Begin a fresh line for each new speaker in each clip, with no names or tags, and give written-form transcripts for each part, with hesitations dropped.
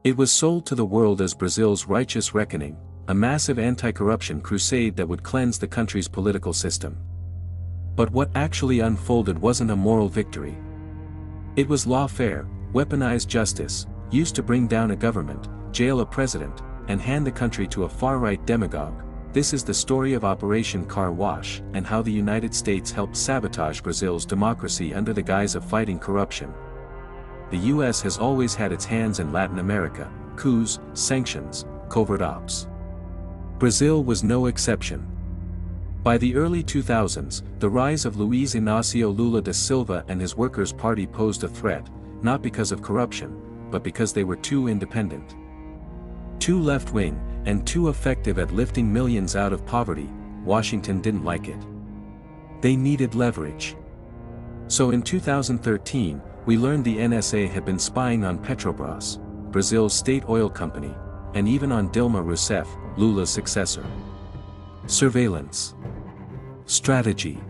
It was sold to the world as Brazil's righteous reckoning, a massive anti-corruption crusade that would cleanse the country's political system. But what actually unfolded wasn't a moral victory. It was lawfare, weaponized justice, used to bring down a government, jail a president, and hand the country to a far-right demagogue. This is the story of Operation Car Wash and how the United States helped sabotage Brazil's democracy under the guise of fighting corruption. The US has always had its hands in Latin America: coups, sanctions, covert ops. Brazil was no exception. By the early 2000s, the rise of Luiz Inácio Lula da Silva and his Workers' Party posed a threat, not because of corruption, but because they were too independent. Too left-wing, and too effective at lifting millions out of poverty. Washington didn't like it. They needed leverage. So in 2013, we learned the NSA had been spying on Petrobras, Brazil's state oil company, and even on Dilma Rousseff, Lula's successor. Surveillance. Strategy.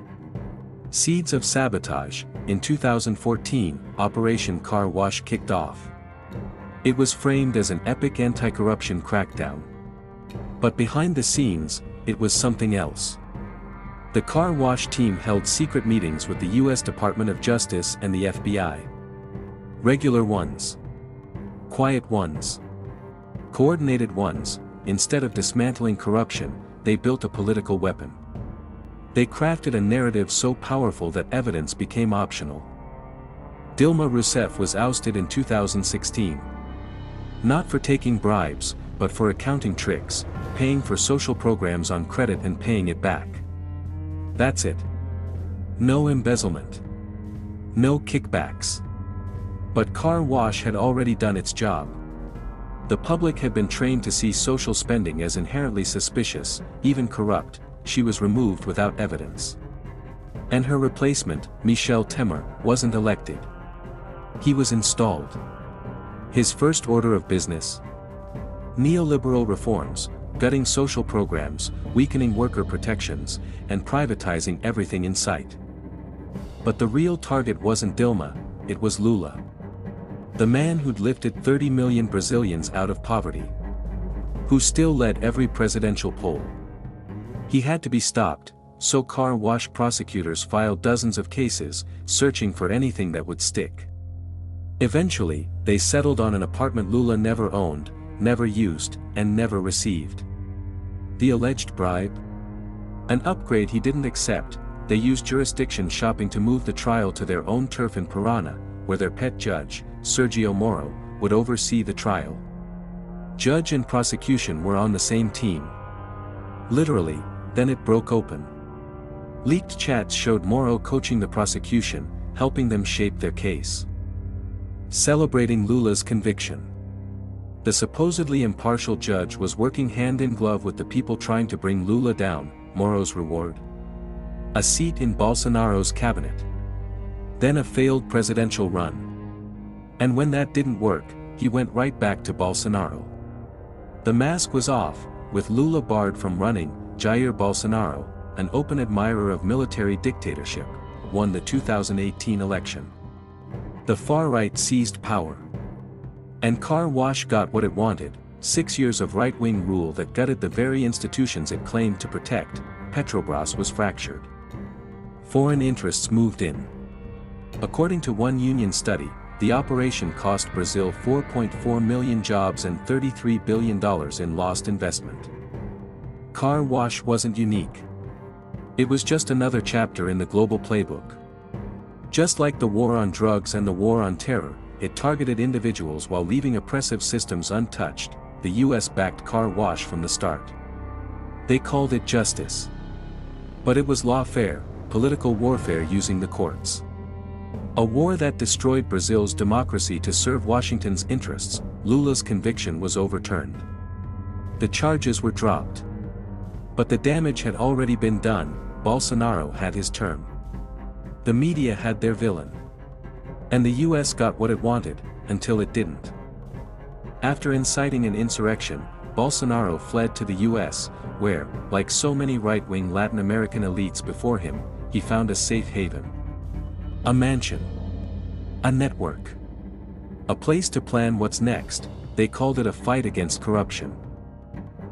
Seeds of sabotage. In 2014, Operation Car Wash kicked off. It was framed as an epic anti-corruption crackdown. But behind the scenes, it was something else. The Car Wash team held secret meetings with the US Department of Justice and the FBI. Regular ones. Quiet ones. Coordinated ones. Instead of dismantling corruption, they built a political weapon. They crafted a narrative so powerful that evidence became optional. Dilma Rousseff was ousted in 2016. Not for taking bribes, but for accounting tricks, paying for social programs on credit and paying it back. That's it. No embezzlement. No kickbacks. But Car Wash had already done its job. The public had been trained to see social spending as inherently suspicious, even corrupt. She was removed without evidence. And her replacement, Michel Temer, wasn't elected. He was installed. His first order of business? Neoliberal reforms, gutting social programs, weakening worker protections, and privatizing everything in sight. But the real target wasn't Dilma, it was Lula. The man who'd lifted 30 million Brazilians out of poverty. Who still led every presidential poll. He had to be stopped, so Car Wash prosecutors filed dozens of cases, searching for anything that would stick. Eventually, they settled on an apartment Lula never owned, never used, and never received. The alleged bribe? An upgrade he didn't accept. They used jurisdiction shopping to move the trial to their own turf in Parana, where their pet judge, Sergio Moro, would oversee the trial. Judge and prosecution were on the same team. Literally, then it broke open. Leaked chats showed Moro coaching the prosecution, helping them shape their case. Celebrating Lula's conviction. The supposedly impartial judge was working hand in glove with the people trying to bring Lula down. Moro's reward? A seat in Bolsonaro's cabinet. Then a failed presidential run. And when that didn't work, he went right back to Bolsonaro. The mask was off, with Lula barred from running. Jair Bolsonaro, an open admirer of military dictatorship, won the 2018 election. The far-right seized power. And Car Wash got what it wanted: 6 years of right-wing rule that gutted the very institutions it claimed to protect. Petrobras was fractured. Foreign interests moved in. According to one union study, the operation cost Brazil 4.4 million jobs and $33 billion in lost investment. Car Wash wasn't unique. It was just another chapter in the global playbook. Just like the war on drugs and the war on terror, it targeted individuals while leaving oppressive systems untouched. The US backed Car Wash from the start. They called it justice. But it was lawfare, political warfare using the courts. A war that destroyed Brazil's democracy to serve Washington's interests. Lula's conviction was overturned. The charges were dropped. But the damage had already been done. Bolsonaro had his term. The media had their villain. And the US got what it wanted, until it didn't. After inciting an insurrection, Bolsonaro fled to the US, where, like so many right-wing Latin American elites before him, he found a safe haven. A mansion. A network. A place to plan what's next. They called it a fight against corruption.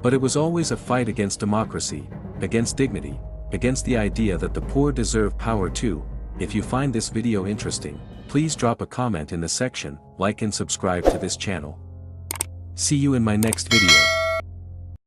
But it was always a fight against democracy, against dignity, against the idea that the poor deserve power too. If you find this video interesting, please drop a comment in the section, like and subscribe to this channel. See you in my next video.